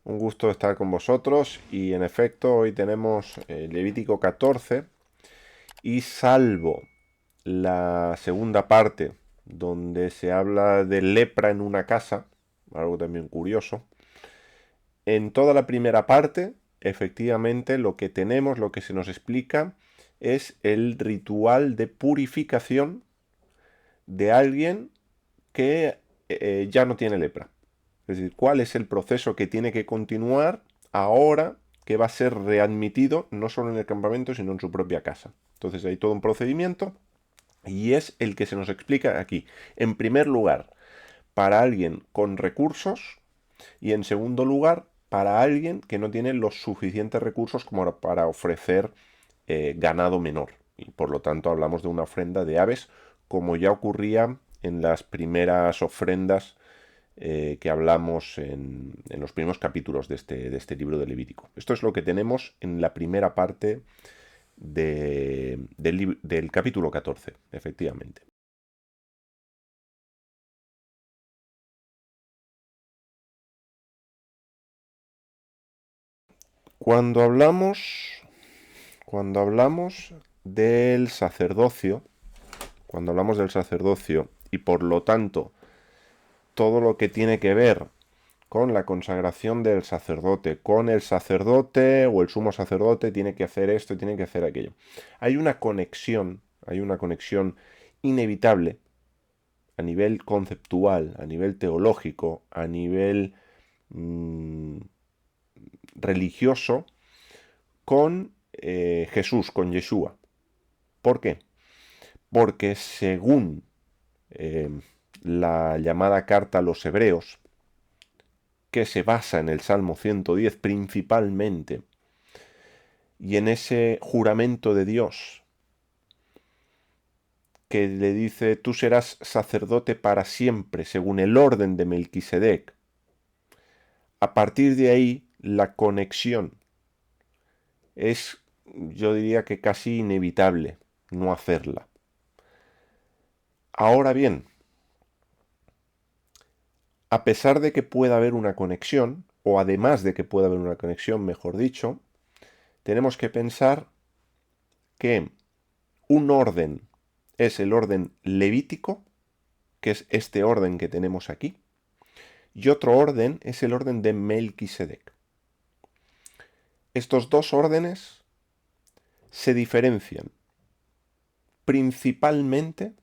Un gusto estar con vosotros y en efecto hoy tenemos Levítico 14 y salvo la segunda parte donde se habla de lepra en una casa, algo también curioso, en toda la primera parte efectivamente lo que tenemos, lo que se nos explica es el ritual de purificación de alguien que ya no tiene lepra. Es decir, cuál es el proceso que tiene que continuar ahora que va a ser readmitido no solo en el campamento, sino en su propia casa. Entonces hay todo un procedimiento y es el que se nos explica aquí. En primer lugar, para alguien con recursos y en segundo lugar, para alguien que no tiene los suficientes recursos como para ofrecer ganado menor. Y por lo tanto hablamos de una ofrenda de aves como ya ocurría en las primeras ofrendas que hablamos en los primeros capítulos de este libro de Levítico. Esto es lo que tenemos en la primera parte del capítulo 14, efectivamente. Cuando hablamos, cuando hablamos del sacerdocio, cuando hablamos del sacerdocio y por lo tanto todo lo que tiene que ver con la consagración del sacerdote, con el sacerdote o el sumo sacerdote tiene que hacer esto y tiene que hacer aquello. Hay una conexión inevitable a nivel conceptual, a nivel teológico, a nivel mmm, religioso con Jesús, con Yeshua. ¿Por qué? Porque según eh, la llamada carta a los hebreos, que se basa en el Salmo 110 principalmente, y en ese juramento de Dios que le dice, tú serás sacerdote para siempre, según el orden de Melquisedec. A partir de ahí, la conexión es, yo diría que casi inevitable no hacerla. Ahora bien, a pesar de que pueda haber una conexión, o además de que pueda haber una conexión, mejor dicho, tenemos que pensar que un orden es el orden levítico, que es este orden que tenemos aquí, y otro orden es el orden de Melquisedec. Estos dos órdenes se diferencian principalmente,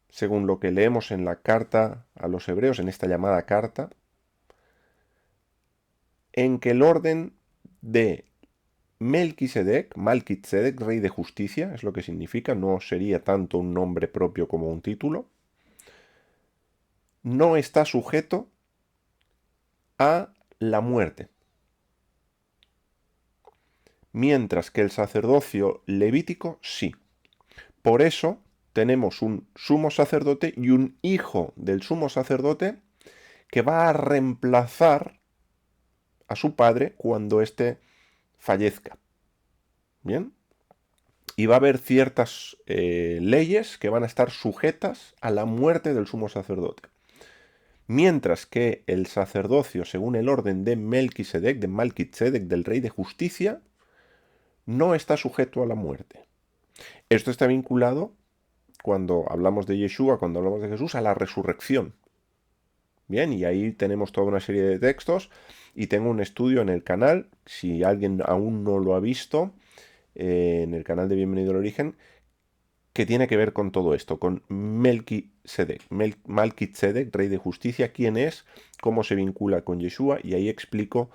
según lo que leemos en la carta a los hebreos, en esta llamada carta, en que el orden de Melquisedec, Malkitzedek, rey de justicia, es lo que significa, no sería tanto un nombre propio como un título, no está sujeto a la muerte. Mientras que el sacerdocio levítico sí. Por eso tenemos un sumo sacerdote y un hijo del sumo sacerdote que va a reemplazar a su padre cuando éste fallezca. Bien. Y va a haber ciertas leyes que van a estar sujetas a la muerte del sumo sacerdote. Mientras que el sacerdocio, según el orden de Melquisedec, de Malkitzedek, del rey de justicia, no está sujeto a la muerte. Esto está vinculado, cuando hablamos de Yeshua, cuando hablamos de Jesús, a la resurrección. Bien, y ahí tenemos toda una serie de textos y tengo un estudio en el canal, si alguien aún no lo ha visto, en el canal de Bienvenido al Origen, que tiene que ver con todo esto, con Melquisedec, Malkitzedek, rey de justicia, quién es, cómo se vincula con Yeshua, y ahí explico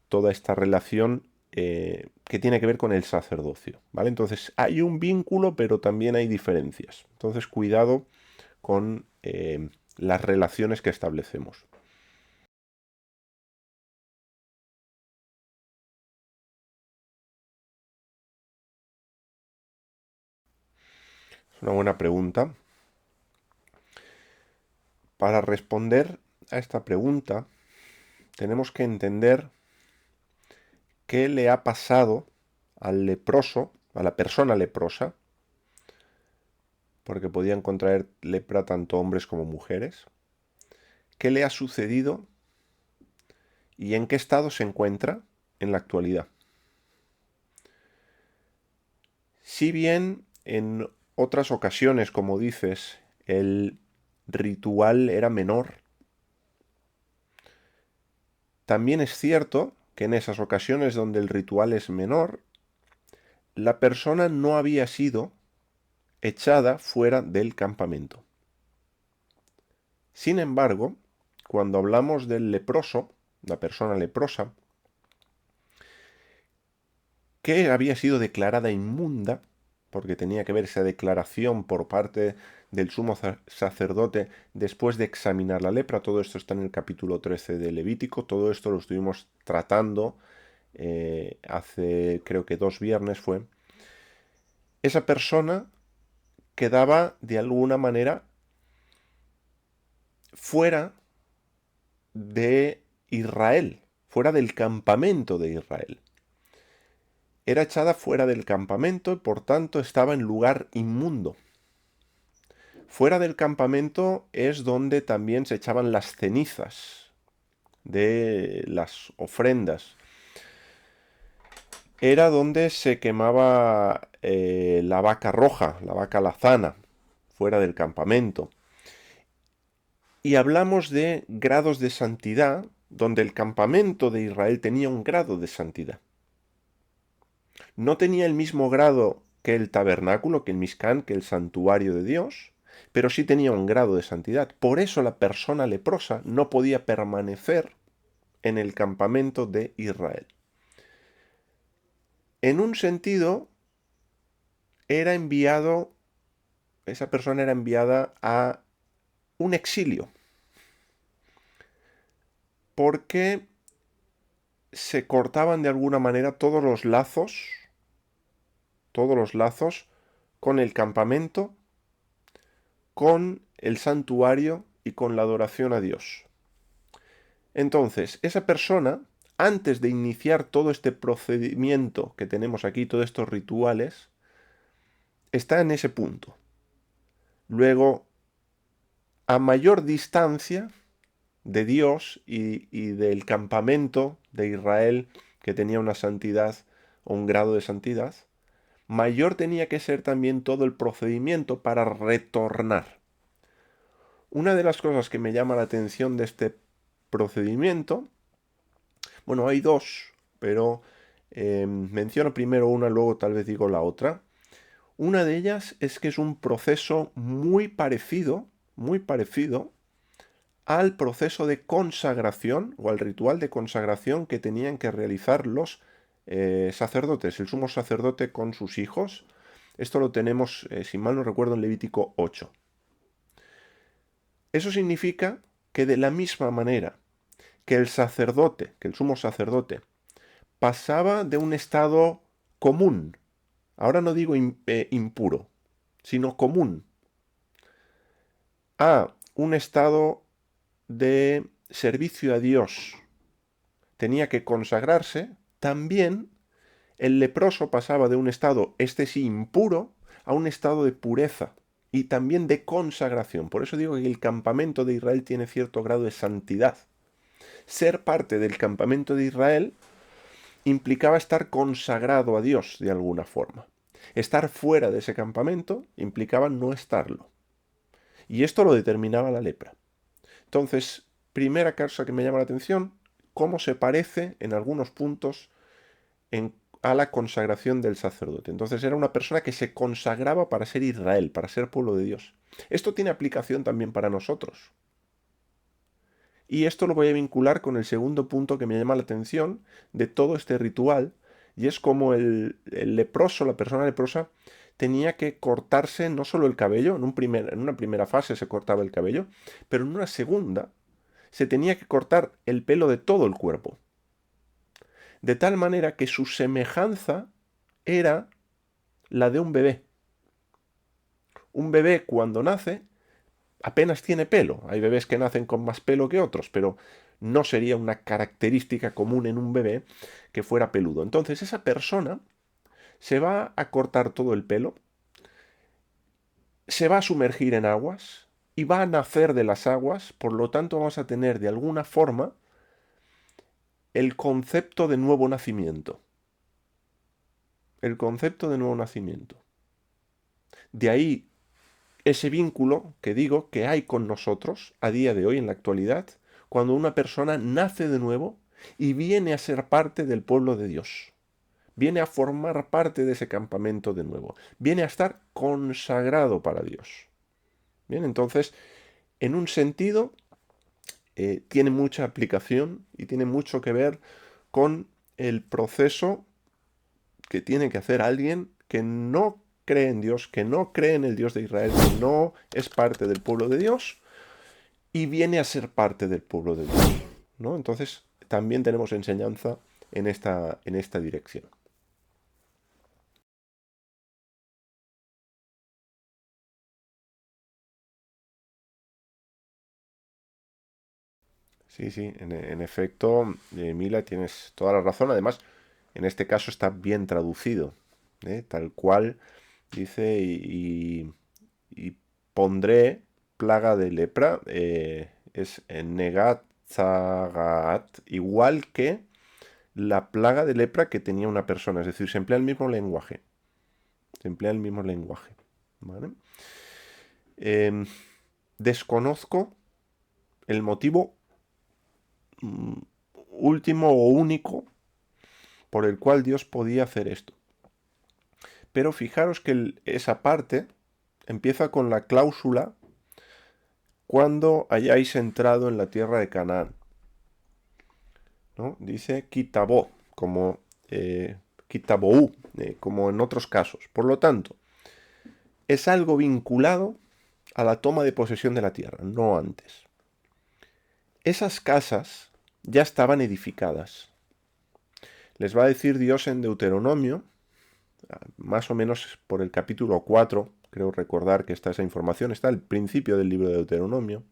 toda esta relación que tiene que ver con el sacerdocio, ¿vale? Entonces hay un vínculo, pero también hay diferencias. Entonces cuidado con las relaciones que establecemos. Es una buena pregunta. Para responder a esta pregunta, tenemos que entender qué le ha pasado al leproso, a la persona leprosa, porque podían contraer lepra tanto hombres como mujeres, qué le ha sucedido y en qué estado se encuentra en la actualidad. Si bien en otras ocasiones, como dices, el ritual era menor, también es cierto que en esas ocasiones donde el ritual es menor, la persona no había sido echada fuera del campamento. Sin embargo, cuando hablamos del leproso, la persona leprosa, que había sido declarada inmunda, porque tenía que ver esa declaración por parte del sumo sacerdote después de examinar la lepra. Todo esto está en el capítulo 13 de Levítico. Todo esto lo estuvimos tratando hace, creo que 2 viernes fue. Esa persona quedaba de alguna manera fuera de Israel, fuera del campamento de Israel. Era echada fuera del campamento y por tanto estaba en lugar inmundo. Fuera del campamento es donde también se echaban las cenizas de las ofrendas. Era donde se quemaba la vaca roja, la vaca lazana, fuera del campamento. Y hablamos de grados de santidad, donde el campamento de Israel tenía un grado de santidad. No tenía el mismo grado que el tabernáculo, que el Mishkan, que el santuario de Dios, pero sí tenía un grado de santidad. Por eso la persona leprosa no podía permanecer en el campamento de Israel. En un sentido, esa persona era enviada a un exilio, porque se cortaban de alguna manera todos los lazos con el campamento, con el santuario y con la adoración a Dios. Entonces, esa persona, antes de iniciar todo este procedimiento que tenemos aquí, todos estos rituales, está en ese punto. Luego, a mayor distancia de Dios y del campamento de Israel, que tenía una santidad o un grado de santidad, mayor tenía que ser también todo el procedimiento para retornar. Una de las cosas que me llama la atención de este procedimiento, bueno, hay dos, pero menciono primero una, luego tal vez digo la otra. Una de ellas es que es un proceso muy parecido al proceso de consagración o al ritual de consagración que tenían que realizar los sacerdotes, el sumo sacerdote con sus hijos. Esto lo tenemos, si mal no recuerdo, en Levítico 8. Eso significa que de la misma manera que el sacerdote, que el sumo sacerdote, pasaba de un estado común, ahora no digo impuro, sino común, a un estado de servicio a Dios, tenía que consagrarse, también el leproso pasaba de un estado, este sí, impuro, a un estado de pureza y también de consagración. Por eso digo que el campamento de Israel tiene cierto grado de santidad. Ser parte del campamento de Israel implicaba estar consagrado a Dios de alguna forma. Estar fuera de ese campamento implicaba no estarlo. Y esto lo determinaba la lepra. Entonces, primera cosa que me llama la atención, cómo se parece en algunos puntos a la consagración del sacerdote. Entonces era una persona que se consagraba para ser Israel, para ser pueblo de Dios. Esto tiene aplicación también para nosotros. Y esto lo voy a vincular con el segundo punto que me llama la atención de todo este ritual, y es como el leproso, la persona leprosa, tenía que cortarse no solo el cabello, en una primera fase se cortaba el cabello, pero en una segunda se tenía que cortar el pelo de todo el cuerpo. De tal manera que su semejanza era la de un bebé. Un bebé cuando nace apenas tiene pelo. Hay bebés que nacen con más pelo que otros, pero no sería una característica común en un bebé que fuera peludo. Entonces esa persona se va a cortar todo el pelo, se va a sumergir en aguas y va a nacer de las aguas, por lo tanto vamos a tener de alguna forma el concepto de nuevo nacimiento. El concepto de nuevo nacimiento. De ahí ese vínculo que digo que hay con nosotros a día de hoy, en la actualidad, cuando una persona nace de nuevo y viene a ser parte del pueblo de Dios. Viene a formar parte de ese campamento de nuevo. Viene a estar consagrado para Dios. Bien, entonces, en un sentido, tiene mucha aplicación y tiene mucho que ver con el proceso que tiene que hacer alguien que no cree en Dios, que no cree en el Dios de Israel, que no es parte del pueblo de Dios y viene a ser parte del pueblo de Dios, ¿no? Entonces, también tenemos enseñanza en esta dirección. Sí, sí, en efecto, Mila, tienes toda la razón. Además, en este caso está bien traducido, tal cual dice, y pondré plaga de lepra, es Negat Zagaat, igual que la plaga de lepra que tenía una persona, es decir, se emplea el mismo lenguaje, se emplea el mismo lenguaje, ¿vale? Em, Desconozco el motivo último o único por el cual Dios podía hacer esto. Pero fijaros que esa parte empieza con la cláusula cuando hayáis entrado en la tierra de Canaán, ¿no? Dice quitabó, como quitabou, como en otros casos. Por lo tanto, es algo vinculado a la toma de posesión de la tierra, no antes. Esas casas ya estaban edificadas. Les va a decir Dios en Deuteronomio, más o menos por el capítulo 4, creo recordar que está esa información, está al principio del libro de Deuteronomio,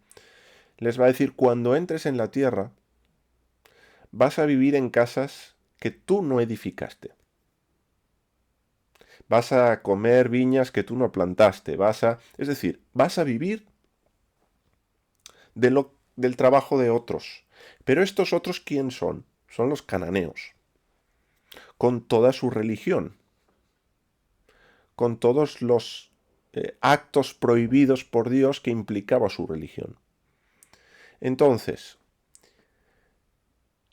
les va a decir, cuando entres en la tierra, vas a vivir en casas que tú no edificaste. Vas a comer viñas que tú no plantaste, es decir, vas a vivir del trabajo de otros. Pero estos otros, ¿quién son? Son los cananeos, con toda su religión, con todos los actos prohibidos por Dios que implicaba su religión. Entonces,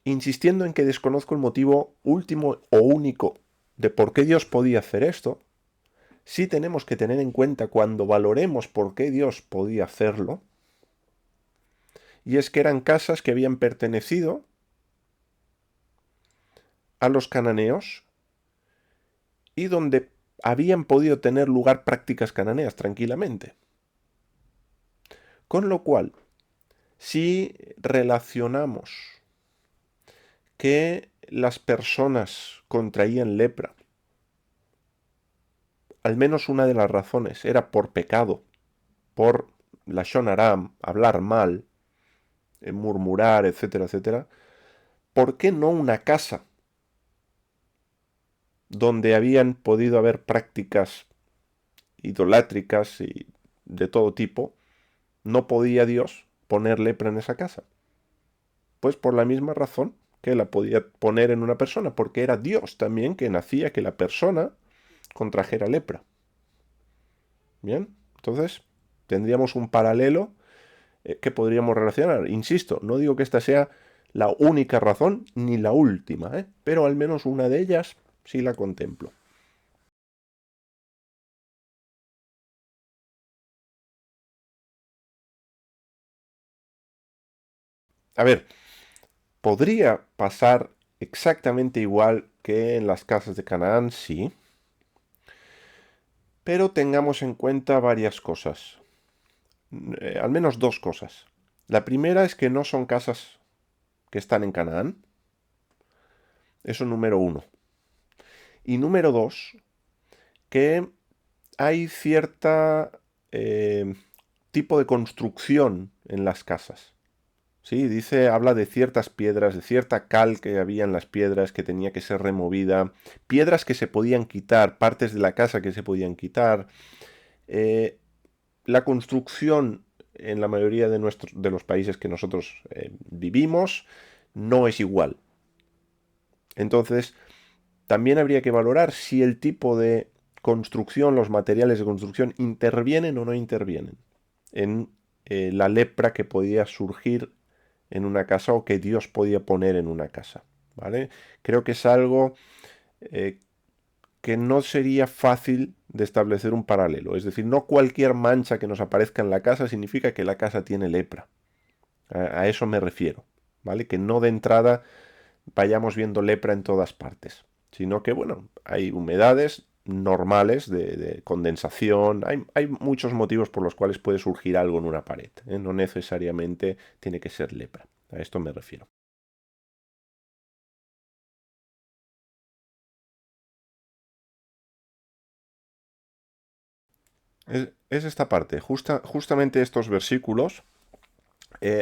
insistiendo en que desconozco el motivo último o único de por qué Dios podía hacer esto, sí tenemos que tener en cuenta cuando valoremos por qué Dios podía hacerlo, y es que eran casas que habían pertenecido a los cananeos y donde habían podido tener lugar prácticas cananeas tranquilamente. Con lo cual, si relacionamos que las personas contraían lepra, al menos una de las razones era por pecado, por lashon hara, hablar mal, murmurar, etcétera, etcétera, ¿por qué no una casa donde habían podido haber prácticas idolátricas y de todo tipo, no podía Dios poner lepra en esa casa? Pues por la misma razón que la podía poner en una persona, porque era Dios también quien hacía que la persona contrajera lepra. Bien, entonces tendríamos un paralelo que podríamos relacionar. Insisto, no digo que esta sea la única razón ni la última, pero al menos una de ellas sí la contemplo. A ver, podría pasar exactamente igual que en las casas de Canaán, sí, pero tengamos en cuenta varias cosas, al menos dos cosas. La primera es que no son casas que están en Canaán, eso número uno. Y número dos, que hay cierta tipo de construcción en las casas. Sí, habla de ciertas piedras, de cierta cal que había en las piedras que tenía que ser removida, piedras que se podían quitar, partes de la casa que se podían quitar. La construcción en la mayoría de los países que nosotros vivimos no es igual. Entonces, también habría que valorar si el tipo de construcción, los materiales de construcción, intervienen o no intervienen en la lepra que podía surgir en una casa o que Dios podía poner en una casa. ¿Vale? Creo que es algo eh, que no sería fácil de establecer un paralelo. Es decir, no cualquier mancha que nos aparezca en la casa significa que la casa tiene lepra. A eso me refiero. ¿Vale? Que no de entrada vayamos viendo lepra en todas partes, sino que, bueno, hay humedades normales de condensación, hay muchos motivos por los cuales puede surgir algo en una pared, ¿eh? No necesariamente tiene que ser lepra, a esto me refiero. Es esta parte, justamente estos versículos,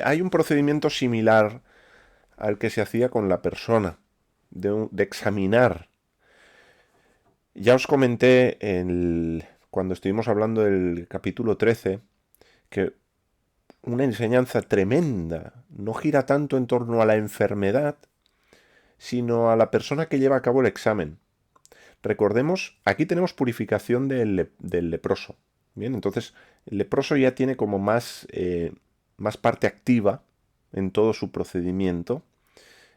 hay un procedimiento similar al que se hacía con la persona, de examinar. Ya os comenté cuando estuvimos hablando del capítulo 13 que una enseñanza tremenda no gira tanto en torno a la enfermedad, sino a la persona que lleva a cabo el examen. Recordemos, aquí tenemos purificación del leproso. Bien, entonces el leproso ya tiene como más parte activa en todo su procedimiento,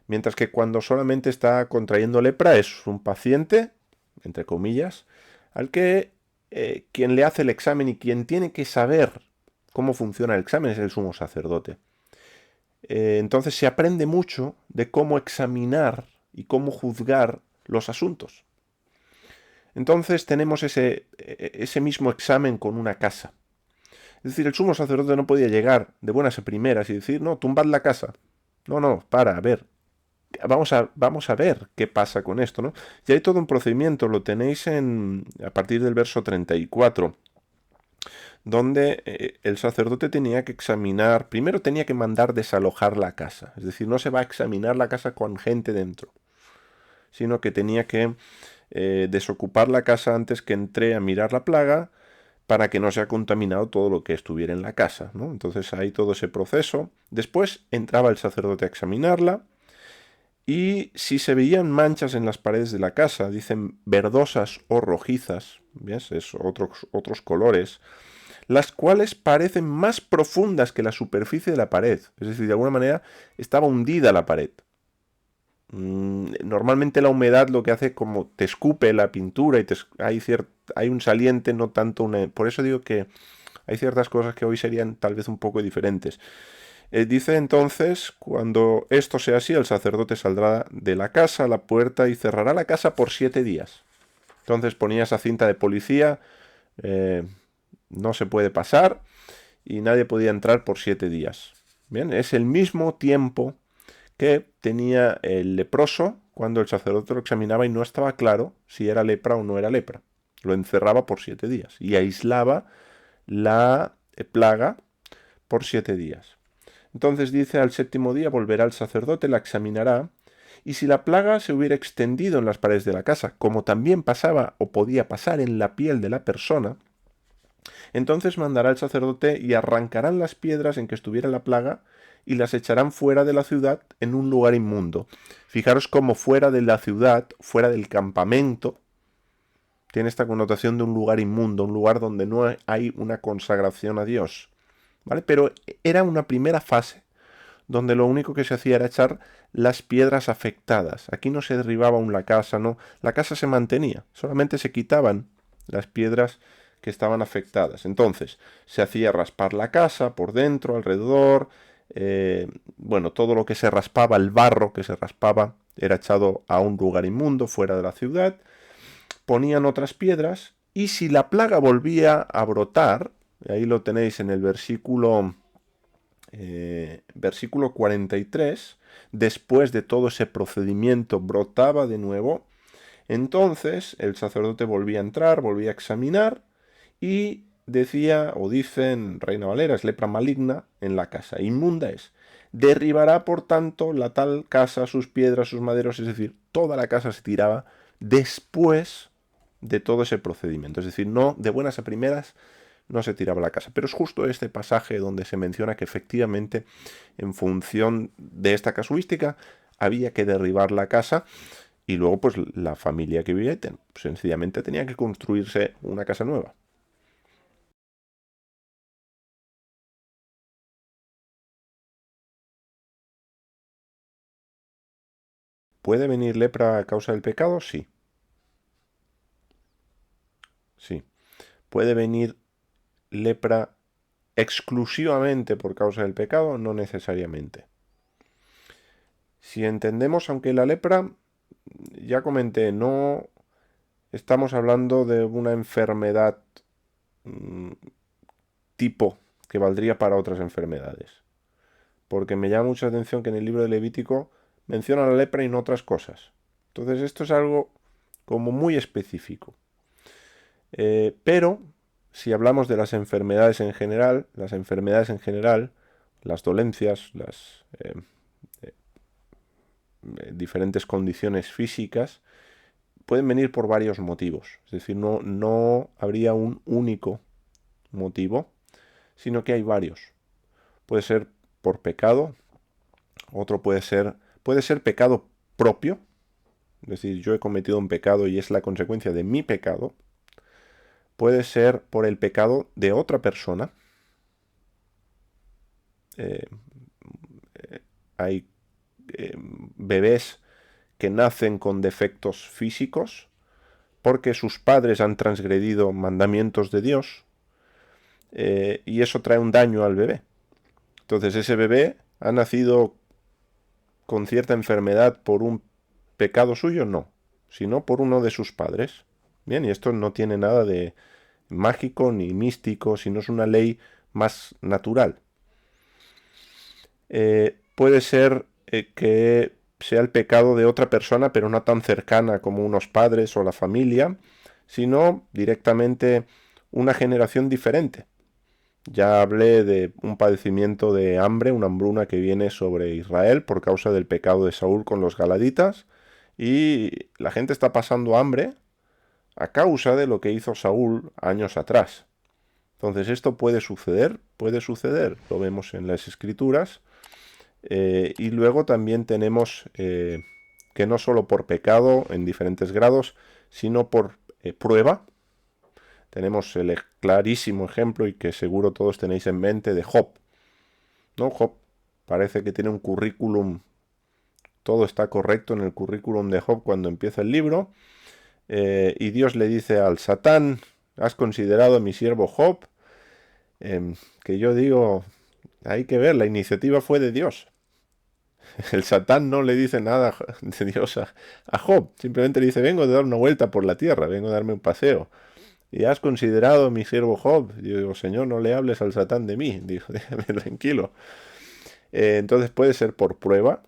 mientras que cuando solamente está contrayendo lepra es un paciente, entre comillas, al que quien le hace el examen y quien tiene que saber cómo funciona el examen es el sumo sacerdote. Entonces se aprende mucho de cómo examinar y cómo juzgar los asuntos. Entonces tenemos ese mismo examen con una casa. Es decir, el sumo sacerdote no podía llegar de buenas a primeras y decir, no, tumbad la casa. No, no, a ver. Vamos a ver qué pasa con esto, ¿no? Y hay todo un procedimiento, lo tenéis a partir del verso 34, donde el sacerdote tenía que examinar, primero tenía que mandar desalojar la casa, es decir, no se va a examinar la casa con gente dentro, sino que tenía que desocupar la casa antes que entré a mirar la plaga para que no se ha contaminado todo lo que estuviera en la casa, ¿no? Entonces hay todo ese proceso. Después entraba el sacerdote a examinarla y si se veían manchas en las paredes de la casa, dicen verdosas o rojizas, ¿ves? Es otros colores, las cuales parecen más profundas que la superficie de la pared. Es decir, de alguna manera estaba hundida la pared. Normalmente la humedad lo que hace como te escupe la pintura y hay un saliente, no tanto una... Por eso digo que hay ciertas cosas que hoy serían tal vez un poco diferentes. Dice entonces, cuando esto sea así, el sacerdote saldrá de la casa a la puerta y cerrará la casa por 7 días. Entonces ponía esa cinta de policía, eh, no se puede pasar y nadie podía entrar por 7 días. Bien, es el mismo tiempo que tenía el leproso cuando el sacerdote lo examinaba y no estaba claro si era lepra o no era lepra. Lo encerraba por 7 días y aislaba la plaga por 7 días. Entonces dice, al séptimo día volverá el sacerdote, la examinará, y si la plaga se hubiera extendido en las paredes de la casa, como también pasaba o podía pasar en la piel de la persona, entonces mandará el sacerdote y arrancarán las piedras en que estuviera la plaga y las echarán fuera de la ciudad en un lugar inmundo. Fijaros cómo fuera de la ciudad, fuera del campamento, tiene esta connotación de un lugar inmundo, un lugar donde no hay una consagración a Dios. ¿Vale? Pero era una primera fase donde lo único que se hacía era echar las piedras afectadas. Aquí no se derribaba aún la casa, no. La casa se mantenía, solamente se quitaban las piedras que estaban afectadas. Entonces, se hacía raspar la casa por dentro, alrededor, bueno, todo lo que se raspaba, el barro que se raspaba, era echado a un lugar inmundo fuera de la ciudad, ponían otras piedras y si la plaga volvía a brotar, ahí lo tenéis en el versículo 43, después de todo ese procedimiento brotaba de nuevo, entonces el sacerdote volvía a entrar, volvía a examinar y decía o dice en Reina Valera, es lepra maligna en la casa, inmunda es. Derribará por tanto la tal casa, sus piedras, sus maderos, es decir, toda la casa se tiraba después de todo ese procedimiento, es decir, no de buenas a primeras no se tiraba la casa. Pero es justo este pasaje donde se menciona que efectivamente, en función de esta casuística, había que derribar la casa. Y luego, pues la familia que vivía sencillamente tenía que construirse una casa nueva. ¿Puede venir lepra a causa del pecado? Sí, sí. ¿Puede venir lepra exclusivamente por causa del pecado? No necesariamente. Si entendemos, aunque la lepra, ya comenté, no estamos hablando de una enfermedad mm, tipo que valdría para otras enfermedades. Porque me llama mucha atención que en el libro de Levítico menciona la lepra y no otras cosas. Entonces esto es algo como muy específico. Pero si hablamos de las enfermedades en general, las dolencias, las diferentes condiciones físicas, pueden venir por varios motivos. Es decir, no habría un único motivo, sino que hay varios. Puede ser por pecado, otro puede ser pecado propio, es decir, yo he cometido un pecado y es la consecuencia de mi pecado. Puede ser por el pecado de otra persona. Eh, hay bebés que nacen con defectos físicos porque sus padres han transgredido mandamientos de Dios y eso trae un daño al bebé. Entonces ese bebé ha nacido con cierta enfermedad por un pecado suyo, no, sino por uno de sus padres. Bien, y esto no tiene nada de mágico ni místico, sino es una ley más natural. Puede ser que sea el pecado de otra persona, pero no tan cercana como unos padres o la familia, sino directamente una generación diferente. Ya hablé de un padecimiento de hambre, una hambruna que viene sobre Israel por causa del pecado de Saúl con los galaditas, y la gente está pasando hambre a causa de lo que hizo Saúl años atrás. Entonces esto puede suceder, lo vemos en las escrituras, y luego también tenemos que no solo por pecado en diferentes grados, sino por prueba. Tenemos el clarísimo ejemplo y que seguro todos tenéis en mente de Job. ¿No? Job parece que tiene un currículum, todo está correcto en el currículum de Job cuando empieza el libro, y Dios le dice al Satán, ¿has considerado a mi siervo Job? Que yo digo, hay que ver, la iniciativa fue de Dios. El Satán no le dice nada de Dios a Job, simplemente le dice, vengo de dar una vuelta por la tierra, vengo a darme un paseo. ¿Y has considerado a mi siervo Job? Y yo digo, Señor, no le hables al Satán de mí. Digo, déjame tranquilo. Entonces puede ser por prueba.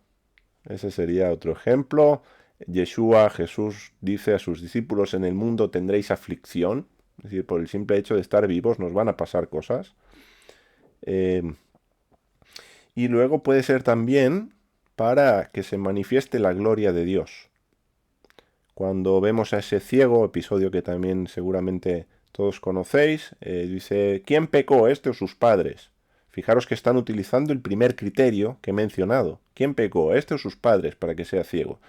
Ese sería otro ejemplo. Yeshua, Jesús, dice a sus discípulos, en el mundo tendréis aflicción. Es decir, por el simple hecho de estar vivos nos van a pasar cosas. Eh, y luego puede ser también para que se manifieste la gloria de Dios. Cuando vemos a ese ciego, episodio que también seguramente todos conocéis, dice, ¿quién pecó, este o sus padres? Fijaros que están utilizando el primer criterio que he mencionado. ¿Quién pecó, este o sus padres, para que sea ciego?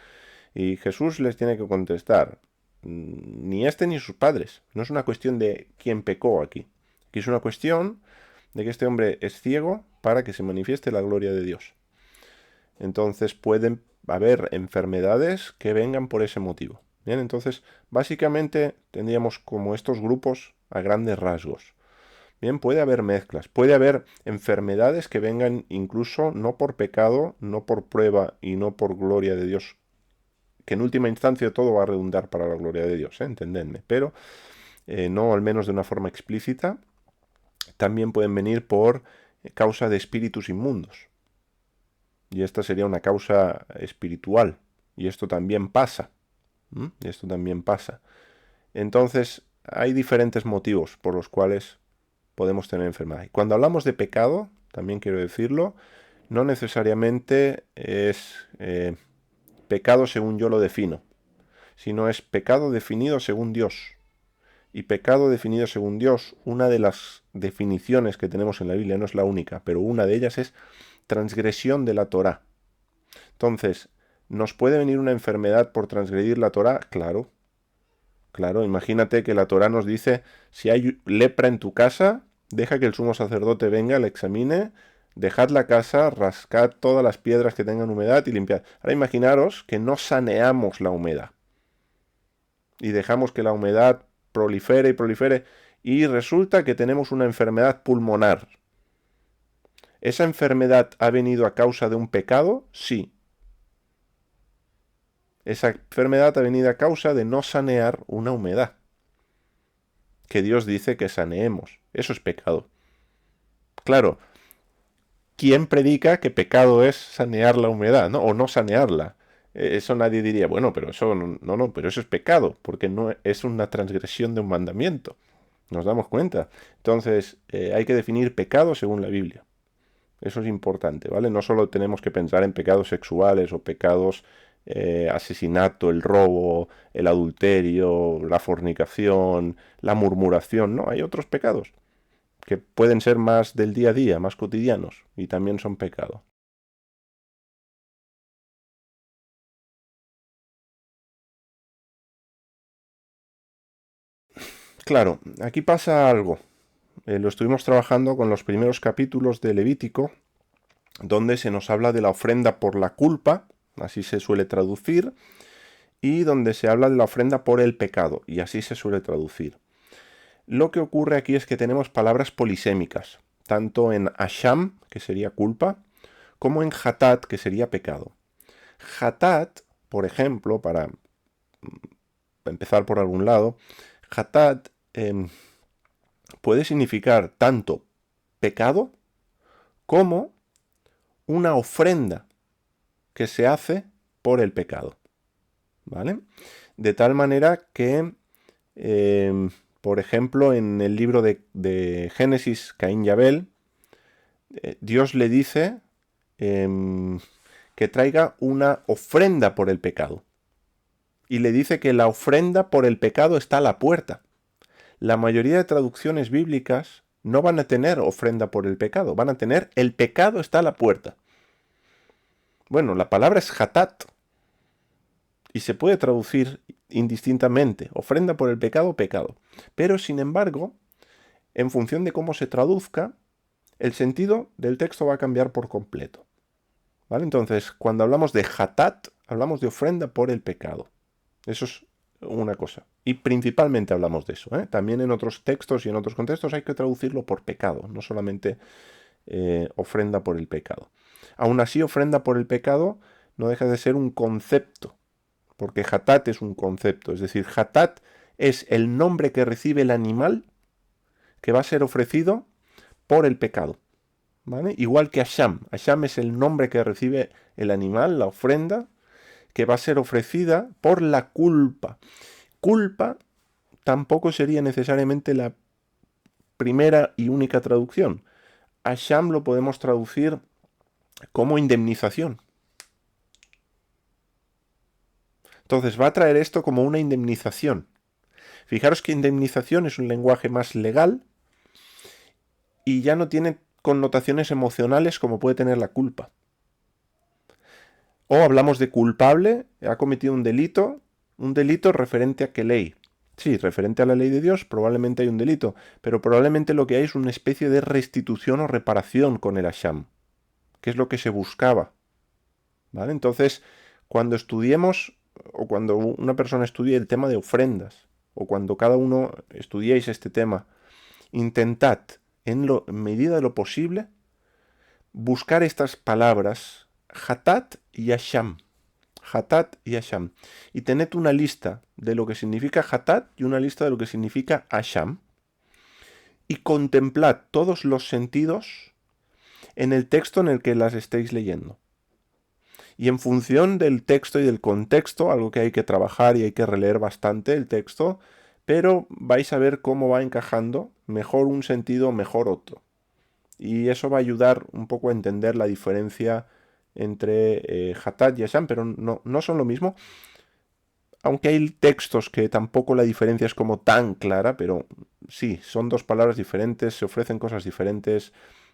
Y Jesús les tiene que contestar, ni este ni sus padres. No es una cuestión de quién pecó aquí. Aquí es una cuestión de que este hombre es ciego para que se manifieste la gloria de Dios. Entonces pueden haber enfermedades que vengan por ese motivo. Bien, entonces básicamente tendríamos como estos grupos a grandes rasgos. Bien, puede haber mezclas, puede haber enfermedades que vengan incluso no por pecado, no por prueba y no por gloria de Dios, que en última instancia todo va a redundar para la gloria de Dios, entendedme, pero no al menos de una forma explícita. También pueden venir por causa de espíritus inmundos. Y esta sería una causa espiritual. Y esto también pasa. Y esto también pasa. Entonces, hay diferentes motivos por los cuales podemos tener enfermedad. Y cuando hablamos de pecado, también quiero decirlo, no necesariamente es pecado según yo lo defino, sino es pecado definido según Dios. Y pecado definido según Dios, una de las definiciones que tenemos en la Biblia, no es la única, pero una de ellas es transgresión de la Torá. Entonces, ¿Nos puede venir una enfermedad por transgredir la Torá? Claro, claro. Imagínate que la Torá nos dice, si hay lepra en tu casa, deja que el sumo sacerdote venga, la examine, dejad la casa, rascad todas las piedras que tengan humedad y limpiad. Ahora imaginaros que no saneamos la humedad y dejamos que la humedad prolifere y prolifere y resulta que tenemos una enfermedad pulmonar. ¿Esa enfermedad ha venido a causa de un pecado? Sí. Esa enfermedad ha venido a causa de no sanear una humedad que Dios dice que saneemos. Eso es pecado. Claro, ¿quién predica que pecado es sanear la humedad, ¿no? O no sanearla? Eso nadie diría, bueno, pero eso no, pero eso es pecado, porque no es una transgresión de un mandamiento. ¿Nos damos cuenta? Entonces, hay que definir pecado según la Biblia. Eso es importante, ¿vale? No solo tenemos que pensar en pecados sexuales o pecados asesinato, el robo, el adulterio, la fornicación, la murmuración, no, hay otros pecados que pueden ser más del día a día, más cotidianos y también son pecado. Claro, aquí pasa algo. Lo estuvimos trabajando con los primeros capítulos de Levítico, donde se nos habla de la ofrenda por la culpa, así se suele traducir, y donde se habla de la ofrenda por el pecado, y así se suele traducir. Lo que ocurre aquí es que tenemos palabras polisémicas, tanto en asham, que sería culpa, como en hatat, que sería pecado. Hatat, por ejemplo, para empezar por algún lado, hatat puede significar tanto pecado como una ofrenda que se hace por el pecado. ¿Vale? De tal manera que, por ejemplo, en el libro de Génesis, Caín y Abel, Dios le dice que traiga una ofrenda por el pecado. Y le dice que la ofrenda por el pecado está a la puerta. La mayoría de traducciones bíblicas no van a tener ofrenda por el pecado, van a tener el pecado está a la puerta. Bueno, la palabra es hatat y se puede traducir indistintamente, ofrenda por el pecado, pecado. Pero sin embargo, en función de cómo se traduzca, el sentido del texto va a cambiar por completo. ¿Vale? Entonces, cuando hablamos de hatat, hablamos de ofrenda por el pecado. Eso es una cosa. Y principalmente hablamos de eso. También en otros textos y en otros contextos hay que traducirlo por pecado, no solamente ofrenda por el pecado. Aún así, ofrenda por el pecado no deja de ser un concepto, porque hatat es un concepto. Es decir, hatat es el nombre que recibe el animal que va a ser ofrecido por el pecado. ¿Vale? Igual que asham. Asham es el nombre que recibe el animal, la ofrenda, que va a ser ofrecida por la culpa. Culpa tampoco sería necesariamente la primera y única traducción. Asham lo podemos traducir como indemnización. Entonces va a traer esto como una indemnización. Fijaros que indemnización es un lenguaje más legal y ya no tiene connotaciones emocionales como puede tener la culpa. O hablamos de culpable, ha cometido un delito referente a qué ley. Sí, referente a la ley de Dios, probablemente hay un delito, pero probablemente lo que hay es una especie de restitución o reparación con el asham, que es lo que se buscaba. ¿Vale? Entonces, cuando estudiemos, o cuando una persona estudie el tema de ofrendas, o cuando cada uno estudiéis este tema, intentad, en medida de lo posible, buscar estas palabras, hatat y asham. Hatat y asham. Y tened una lista de lo que significa hatat y una lista de lo que significa asham. Y contemplad todos los sentidos en el texto en el que las estéis leyendo. Y en función del texto y del contexto, algo que hay que trabajar y hay que releer bastante el texto, pero vais a ver cómo va encajando mejor un sentido, mejor otro. Y eso va a ayudar un poco a entender la diferencia entre hatat y asham, pero no son lo mismo. Aunque hay textos que tampoco la diferencia es como tan clara, pero sí, son dos palabras diferentes, se ofrecen cosas diferentes,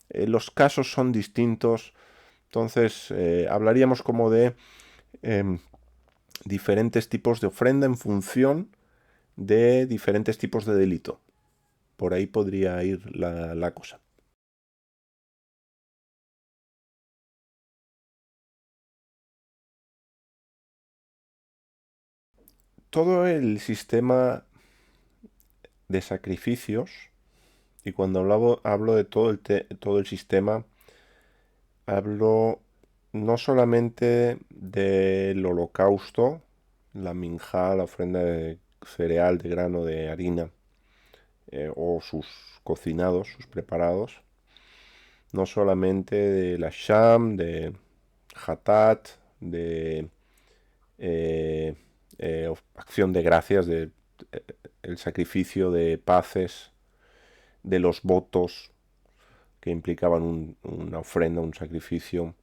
los casos son distintos. Entonces, hablaríamos como de diferentes tipos de ofrenda en función de diferentes tipos de delito. Por ahí podría ir la cosa. Todo el sistema de sacrificios, y cuando hablo de todo el sistema, hablo no solamente del holocausto, la minjá, la ofrenda de cereal, de grano, de harina, o sus cocinados, sus preparados, no solamente de la sham, de hatat, de acción de gracias, de el sacrificio de paces, de los votos que implicaban una ofrenda, un sacrificio,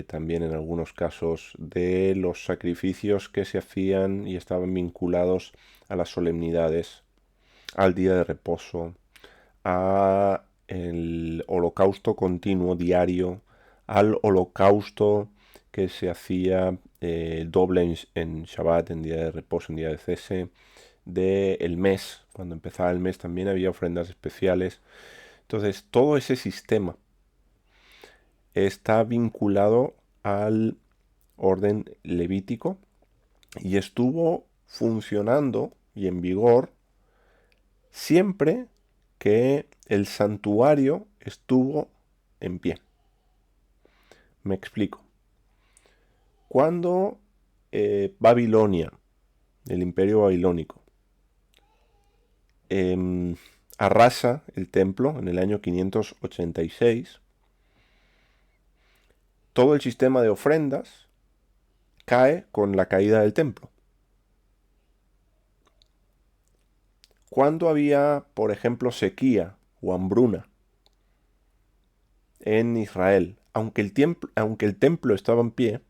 también en algunos casos de los sacrificios que se hacían y estaban vinculados a las solemnidades, al día de reposo, a el holocausto continuo diario, al holocausto que se hacía doble en Shabbat, en día de reposo, en día de cese, del mes, cuando empezaba el mes también había ofrendas especiales. Entonces todo ese sistema está vinculado al orden levítico y estuvo funcionando y en vigor siempre que el santuario estuvo en pie. Me explico. Cuando Babilonia, el imperio babilónico, arrasa el templo en el año 586, todo el sistema de ofrendas cae con la caída del templo. Cuando había, por ejemplo, sequía o hambruna en Israel, aunque el templo estaba en pie,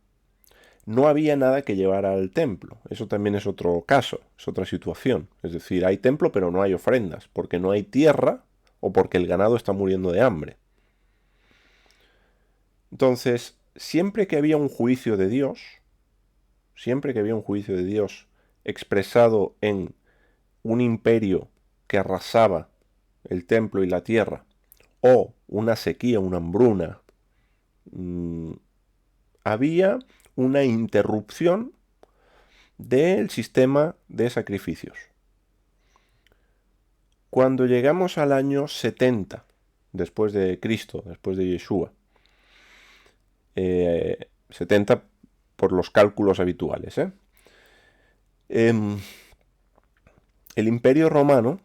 no había nada que llevar al templo. Eso también es otro caso, es otra situación. Es decir, hay templo pero no hay ofrendas, porque no hay tierra o porque el ganado está muriendo de hambre. Entonces, siempre que había un juicio de Dios, expresado en un imperio que arrasaba el templo y la tierra, o una sequía, una hambruna, había una interrupción del sistema de sacrificios. Cuando llegamos al año 70, después de Cristo, después de Yeshua, 70 por los cálculos habituales, el imperio romano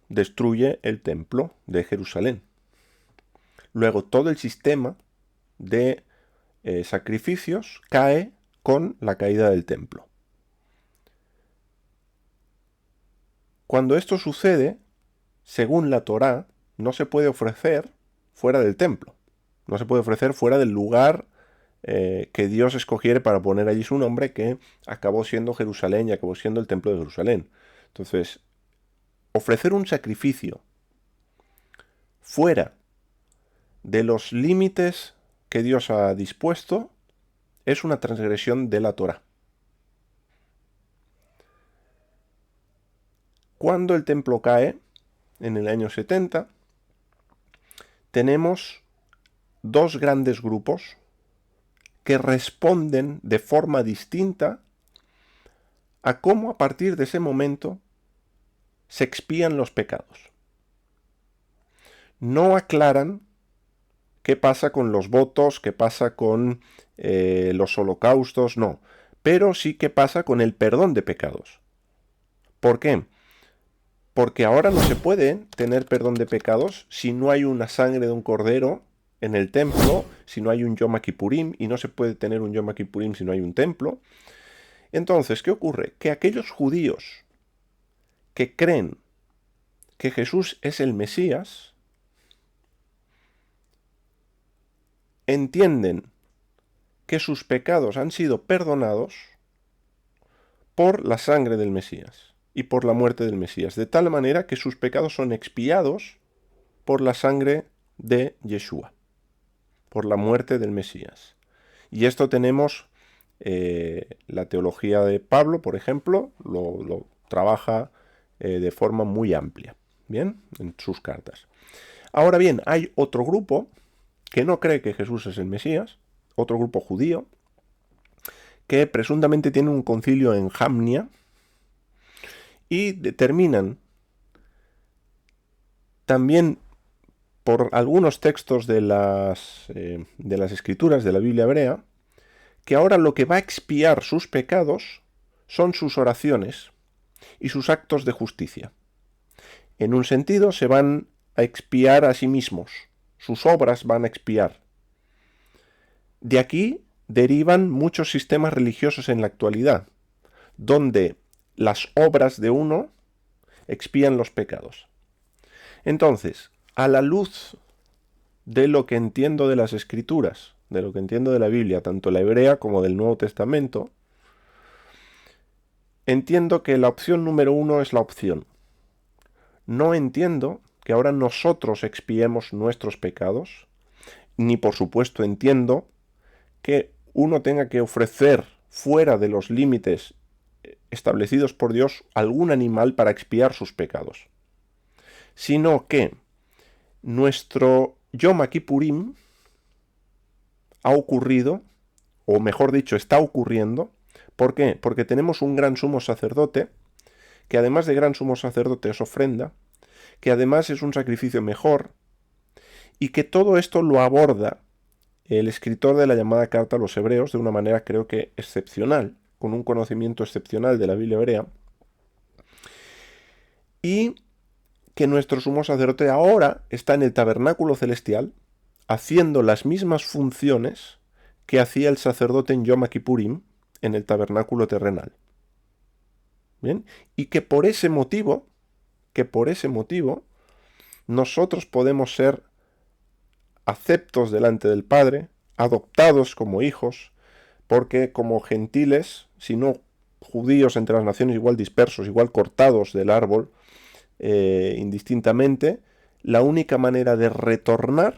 destruye el templo de Jerusalén. Luego todo el sistema de sacrificios cae con la caída del templo. Cuando esto sucede, según la Torá, no se puede ofrecer fuera del templo. No se puede ofrecer fuera del lugar que Dios escogiere para poner allí su nombre, que acabó siendo Jerusalén y acabó siendo el templo de Jerusalén. Entonces, ofrecer un sacrificio fuera de los límites que Dios ha dispuesto es una transgresión de la Torá. Cuando el templo cae, en el año 70, tenemos dos grandes grupos que responden de forma distinta a cómo a partir de ese momento se expían los pecados. No aclaran qué pasa con los votos, qué pasa con los holocaustos, no. Pero sí qué pasa con el perdón de pecados. ¿Por qué? Porque ahora no se puede tener perdón de pecados si no hay una sangre de un cordero en el templo, si no hay un Yom Kippurim, y no se puede tener un Yom Kippurim si no hay un templo. Entonces, ¿qué ocurre? Que aquellos judíos que creen que Jesús es el Mesías, entienden que sus pecados han sido perdonados por la sangre del Mesías y por la muerte del Mesías, de tal manera que sus pecados son expiados por la sangre de Yeshua, por la muerte del Mesías. Y esto tenemos la teología de Pablo, por ejemplo, lo trabaja de forma muy amplia, ¿bien? En sus cartas. Ahora bien, hay otro grupo que no cree que Jesús es el Mesías, otro grupo judío, que presuntamente tiene un concilio en Jamnia y determinan también por algunos textos de las escrituras de la Biblia hebrea, que ahora lo que va a expiar sus pecados son sus oraciones y sus actos de justicia. En un sentido, se van a expiar a sí mismos, sus obras van a expiar. De aquí derivan muchos sistemas religiosos en la actualidad, donde las obras de uno expían los pecados. Entonces, a la luz de lo que entiendo de las Escrituras, de lo que entiendo de la Biblia, tanto la hebrea como del Nuevo Testamento, entiendo que la opción número 1 es la opción. No entiendo que ahora nosotros expiemos nuestros pecados, ni por supuesto entiendo que uno tenga que ofrecer fuera de los límites establecidos por Dios algún animal para expiar sus pecados, sino que nuestro Yom Kippurim ha ocurrido, o mejor dicho, está ocurriendo. ¿Por qué? Porque tenemos un gran sumo sacerdote, que además de gran sumo sacerdote es ofrenda, que además es un sacrificio mejor, y que todo esto lo aborda el escritor de la llamada Carta a los Hebreos de una manera creo que excepcional, con un conocimiento excepcional de la Biblia hebrea, y que nuestro sumo sacerdote ahora está en el tabernáculo celestial, haciendo las mismas funciones que hacía el sacerdote en Yom Kippurim en el tabernáculo terrenal. ¿Bien? Y que por ese motivo, nosotros podemos ser aceptos delante del Padre, adoptados como hijos, porque como gentiles, si no judíos entre las naciones igual dispersos, igual cortados del árbol, indistintamente, la única manera de retornar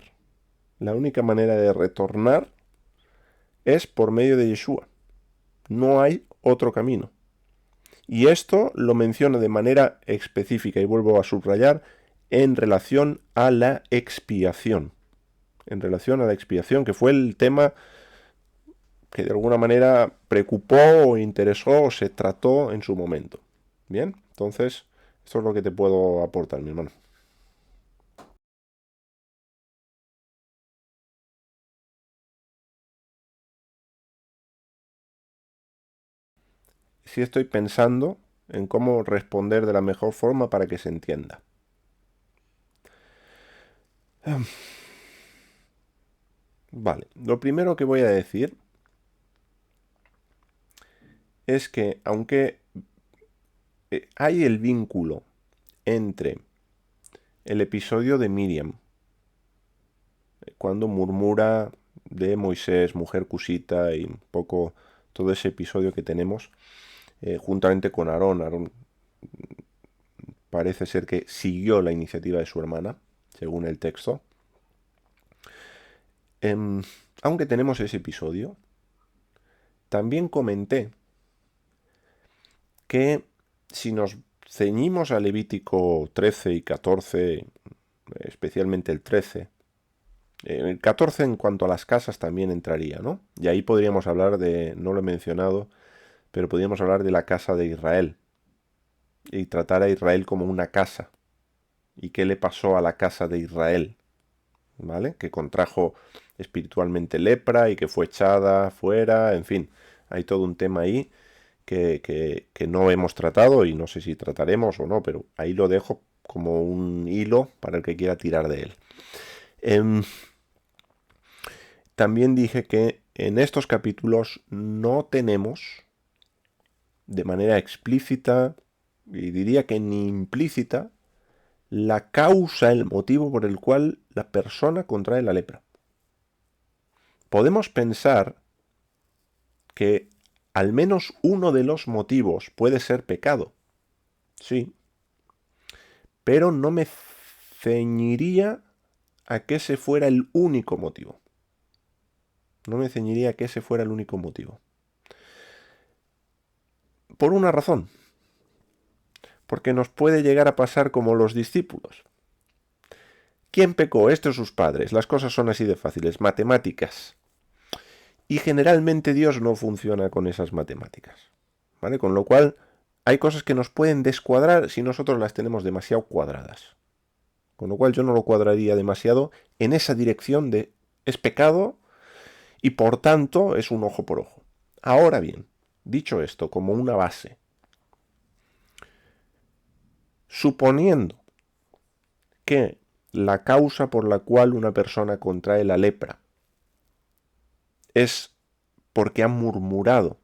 es por medio de Yeshua. No hay otro camino. Y esto lo menciono de manera específica, y vuelvo a subrayar, en relación a la expiación. En relación a la expiación, que fue el tema que de alguna manera preocupó o interesó o se trató en su momento. Bien, entonces, esto es lo que te puedo aportar, mi hermano. Sí estoy pensando en cómo responder de la mejor forma para que se entienda. Vale, lo primero que voy a decir es que aunque hay el vínculo entre el episodio de Miriam, cuando murmura de Moisés, mujer cusita, y un poco todo ese episodio que tenemos, juntamente con Aarón. Aarón parece ser que siguió la iniciativa de su hermana, según el texto. Aunque tenemos ese episodio, también comenté que si nos ceñimos a Levítico 13 y 14, especialmente el 13, el 14 en cuanto a las casas también entraría, ¿no? Y ahí podríamos hablar de, no lo he mencionado, pero podríamos hablar de la casa de Israel y tratar a Israel como una casa. ¿Y qué le pasó a la casa de Israel? ¿Vale? Que contrajo espiritualmente lepra y que fue echada fuera, en fin, hay todo un tema ahí que no hemos tratado y no sé si trataremos o no, pero ahí lo dejo como un hilo para el que quiera tirar de él. También dije que en estos capítulos no tenemos de manera explícita y diría que ni implícita la causa, el motivo por el cual la persona contrae la lepra. Podemos pensar que al menos uno de los motivos puede ser pecado, sí, pero no me ceñiría a que ese fuera el único motivo. No me ceñiría a que ese fuera el único motivo. por una razón. Porque nos puede llegar a pasar como los discípulos. ¿Quién pecó? Estos sus padres. Las cosas son así de fáciles. Matemáticas. Y generalmente Dios no funciona con esas matemáticas. ¿Vale? Con lo cual, hay cosas que nos pueden descuadrar si nosotros las tenemos demasiado cuadradas. Con lo cual yo no lo cuadraría demasiado en esa dirección de es pecado y por tanto es un ojo por ojo. Ahora bien, dicho esto como una base, suponiendo que la causa por la cual una persona contrae la lepra es porque ha murmurado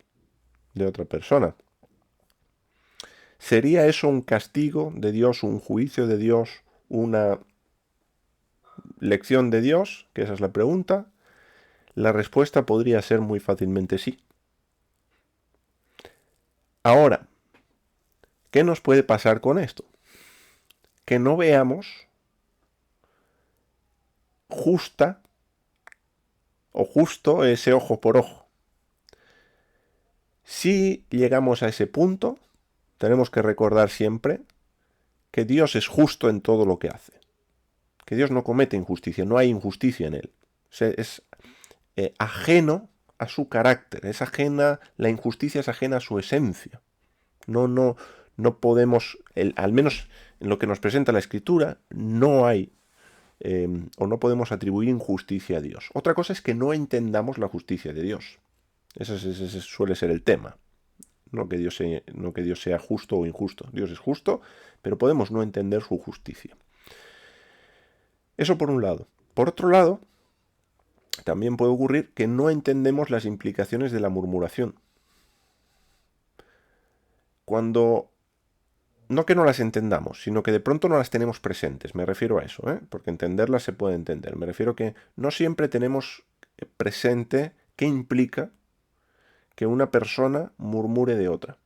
de otra persona, ¿sería eso un castigo de Dios, un juicio de Dios, una lección de Dios? Que esa es la pregunta. La respuesta podría ser muy fácilmente sí. Ahora, ¿qué nos puede pasar con esto? Que no veamos justa o justo ese ojo por ojo. Si llegamos a ese punto, tenemos que recordar siempre que Dios es justo en todo lo que hace. Que Dios no comete injusticia, no hay injusticia en él. Es ajeno a su carácter, es ajena, la injusticia es ajena a su esencia. No podemos, al menos en lo que nos presenta la Escritura, no hay o no podemos atribuir injusticia a Dios. Otra cosa es que no entendamos la justicia de Dios. Ese suele ser el tema. No que Dios sea justo o injusto. Dios es justo, pero podemos no entender su justicia. Eso por un lado. Por otro lado, también puede ocurrir que no entendemos las implicaciones de la murmuración. Cuando no que no las entendamos, sino que de pronto no las tenemos presentes. Me refiero a eso, porque entenderlas se puede entender. Me refiero que no siempre tenemos presente qué implica que una persona murmure de otra.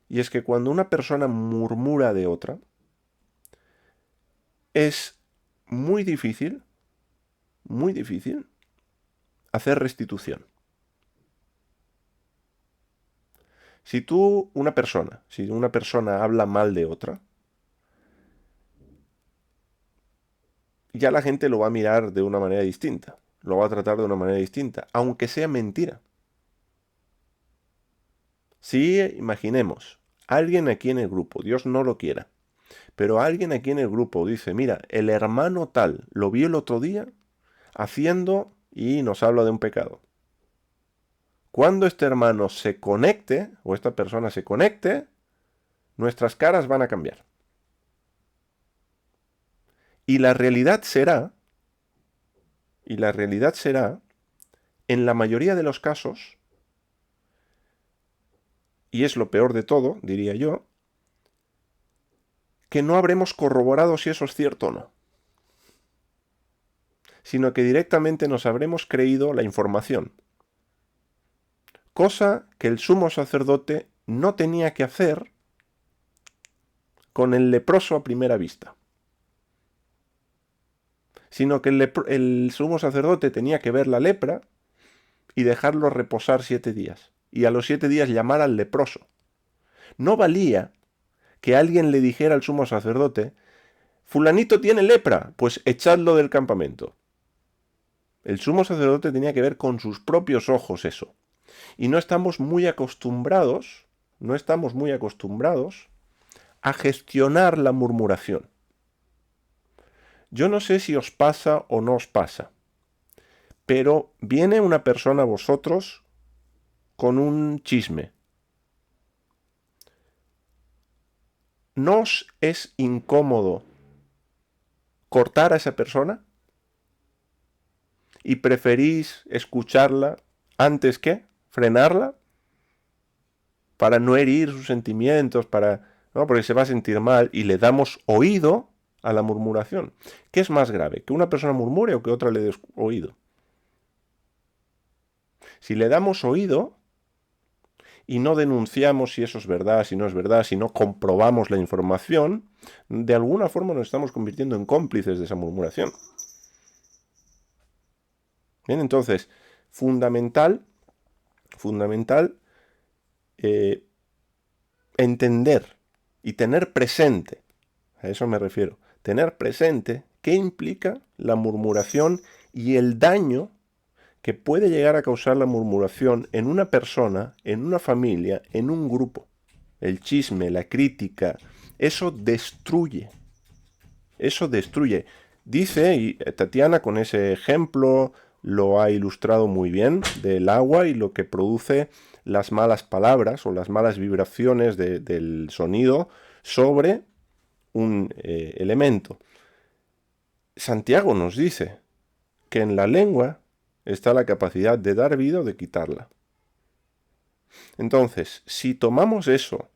Y es que cuando una persona murmura de otra, es muy difícil hacer restitución. Si una persona habla mal de otra, ya la gente lo va a mirar de una manera distinta, lo va a tratar de una manera distinta, aunque sea mentira. Si imaginemos, alguien aquí en el grupo, Dios no lo quiera, pero alguien aquí en el grupo dice, mira, el hermano tal lo vi el otro día haciendo y nos habla de un pecado. Cuando este hermano se conecte, o esta persona se conecte, nuestras caras van a cambiar. Y la realidad será, en la mayoría de los casos, y es lo peor de todo, diría yo, que no habremos corroborado si eso es cierto o no, sino que directamente nos habremos creído la información. Cosa que el sumo sacerdote no tenía que hacer con el leproso a primera vista, sino que el sumo sacerdote tenía que ver la lepra y dejarlo reposar 7 días, y a los 7 días llamar al leproso. No valía que alguien le dijera al sumo sacerdote, fulanito tiene lepra, pues echadlo del campamento. El sumo sacerdote tenía que ver con sus propios ojos eso. Y no estamos muy acostumbrados a gestionar la murmuración. Yo no sé si os pasa o no os pasa, pero viene una persona a vosotros con un chisme. ¿No os es incómodo cortar a esa persona? ¿Y preferís escucharla antes que frenarla? Para no herir sus sentimientos, ¿no? Porque se va a sentir mal y le damos oído a la murmuración. ¿Qué es más grave? ¿Que una persona murmure o que otra le dé oído? Si le damos oído y no denunciamos si eso es verdad, si no es verdad, si no comprobamos la información, de alguna forma nos estamos convirtiendo en cómplices de esa murmuración. Bien, entonces, fundamental entender y tener presente, a eso me refiero, tener presente qué implica la murmuración y el daño que puede llegar a causar la murmuración en una persona, en una familia, en un grupo. El chisme, la crítica, eso destruye. Eso destruye. Dice, y Tatiana con ese ejemplo lo ha ilustrado muy bien, del agua y lo que produce las malas palabras o las malas vibraciones del sonido sobre un elemento. Santiago nos dice que en la lengua está la capacidad de dar vida o de quitarla. Entonces, si tomamos eso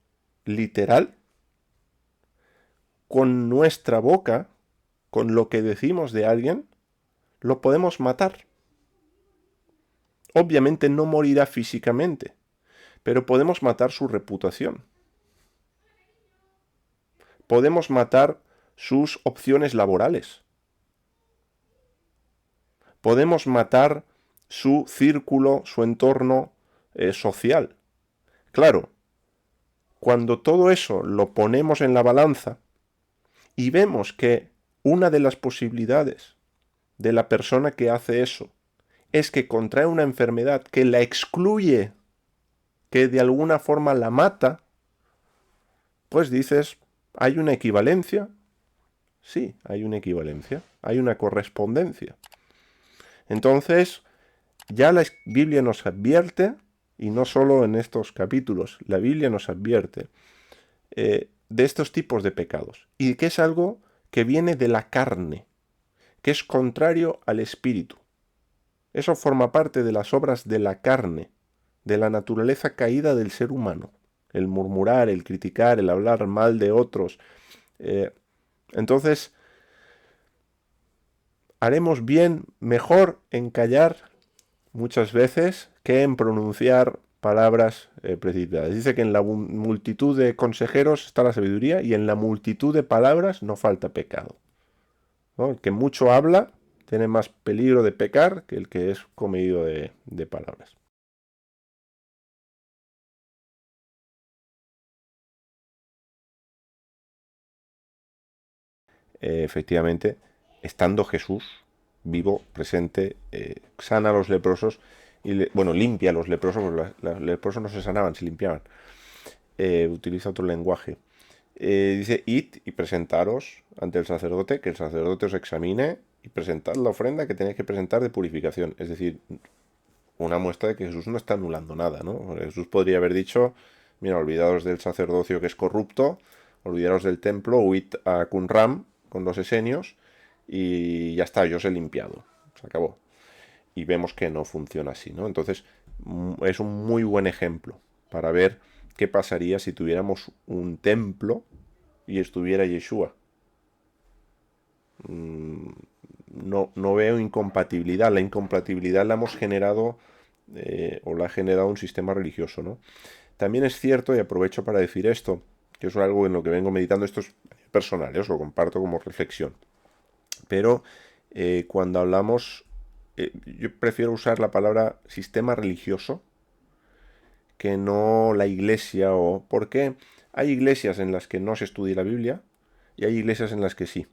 literal, con nuestra boca, con lo que decimos de alguien, lo podemos matar. Obviamente no morirá físicamente, pero podemos matar su reputación. Podemos matar sus opciones laborales. Podemos matar su círculo, su entorno social. Claro, cuando todo eso lo ponemos en la balanza y vemos que una de las posibilidades de la persona que hace eso es que contrae una enfermedad que la excluye, que de alguna forma la mata, pues dices, ¿hay una equivalencia? Sí, hay una equivalencia, hay una correspondencia. Entonces, ya la Biblia nos advierte, y no solo en estos capítulos, la Biblia nos advierte de estos tipos de pecados, y que es algo que viene de la carne, que es contrario al espíritu. Eso forma parte de las obras de la carne, de la naturaleza caída del ser humano. El murmurar, el criticar, el hablar mal de otros. Entonces, haremos bien, mejor en callar muchas veces que en pronunciar palabras precipitadas. Dice que en la multitud de consejeros está la sabiduría y en la multitud de palabras no falta pecado, ¿no? El que mucho habla tiene más peligro de pecar que el que es comedido de palabras. Efectivamente, estando Jesús vivo, presente, sana a los leprosos y bueno, limpia a los leprosos, porque los leprosos no se sanaban, se limpiaban. Utiliza otro lenguaje. Dice, id y presentaros ante el sacerdote, que el sacerdote os examine y presentad la ofrenda que tenéis que presentar de purificación. Es decir, una muestra de que Jesús no está anulando nada, ¿no? Jesús podría haber dicho, mira, olvidaos del sacerdocio que es corrupto, olvidaros del templo, huid a Qumran con los esenios y ya está, yo os he limpiado. Se acabó. Y vemos que no funciona así, ¿no? Entonces, es un muy buen ejemplo para ver qué pasaría si tuviéramos un templo y estuviera Yeshua. No veo incompatibilidad. La incompatibilidad la hemos generado o la ha generado un sistema religioso, ¿no? También es cierto, y aprovecho para decir esto, que es algo en lo que vengo meditando, esto es personal, os lo comparto como reflexión. Pero cuando hablamos, yo prefiero usar la palabra sistema religioso que no la iglesia o... ¿Por qué? Hay iglesias en las que no se estudia la Biblia y hay iglesias en las que sí.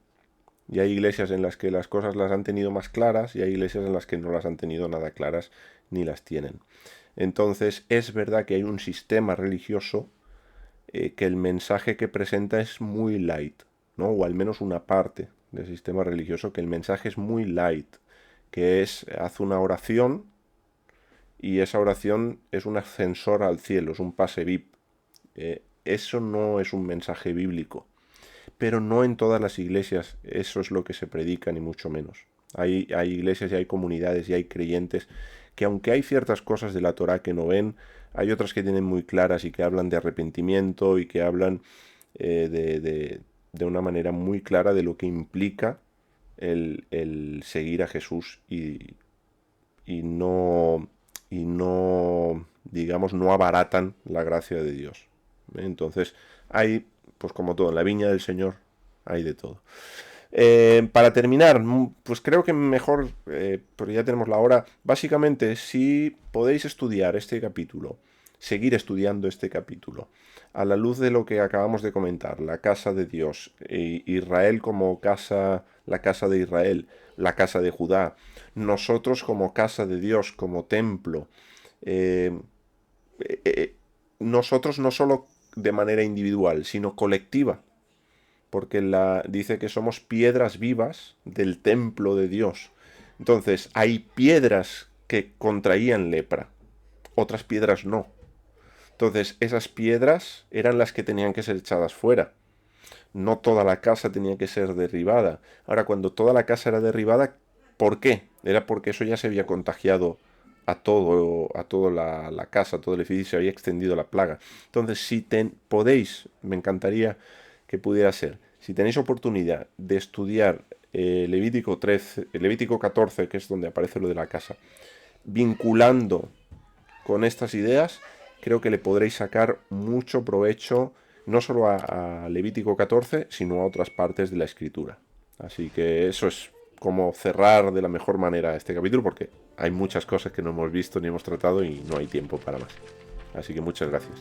Y hay iglesias en las que las cosas las han tenido más claras y hay iglesias en las que no las han tenido nada claras ni las tienen. Entonces es verdad que hay un sistema religioso que el mensaje que presenta es muy light, ¿no? O al menos una parte del sistema religioso que el mensaje es muy light, que es, hace una oración y esa oración es un ascensor al cielo, es un pase VIP. Eso no es un mensaje bíblico. Pero no en todas las iglesias eso es lo que se predica, ni mucho menos. Hay iglesias y hay comunidades y hay creyentes que aunque hay ciertas cosas de la Torá que no ven, hay otras que tienen muy claras y que hablan de arrepentimiento y que hablan de una manera muy clara de lo que implica el seguir a Jesús y no, digamos, no abaratan la gracia de Dios. Entonces, hay, pues como todo, en la viña del Señor hay de todo. Para terminar, pues creo que mejor, porque ya tenemos la hora, básicamente, si podéis estudiar este capítulo seguir estudiando este capítulo. A la luz de lo que acabamos de comentar, la casa de Dios, Israel como casa, la casa de Israel, la casa de Judá, nosotros como casa de Dios, como templo, eh, nosotros no solo de manera individual, sino colectiva, porque dice que somos piedras vivas del templo de Dios. Entonces, hay piedras que contraían lepra, otras piedras no. Entonces, esas piedras eran las que tenían que ser echadas fuera. No toda la casa tenía que ser derribada. Ahora, cuando toda la casa era derribada, ¿por qué? Era porque eso ya se había contagiado a toda la casa, a todo el edificio, se había extendido la plaga. Entonces, si podéis, me encantaría que pudiera ser, si tenéis oportunidad de estudiar Levítico 13, Levítico 14, que es donde aparece lo de la casa, vinculando con estas ideas, creo que le podréis sacar mucho provecho no solo a Levítico 14, sino a otras partes de la escritura. Así que eso es como cerrar de la mejor manera este capítulo, porque hay muchas cosas que no hemos visto ni hemos tratado y no hay tiempo para más. Así que muchas gracias.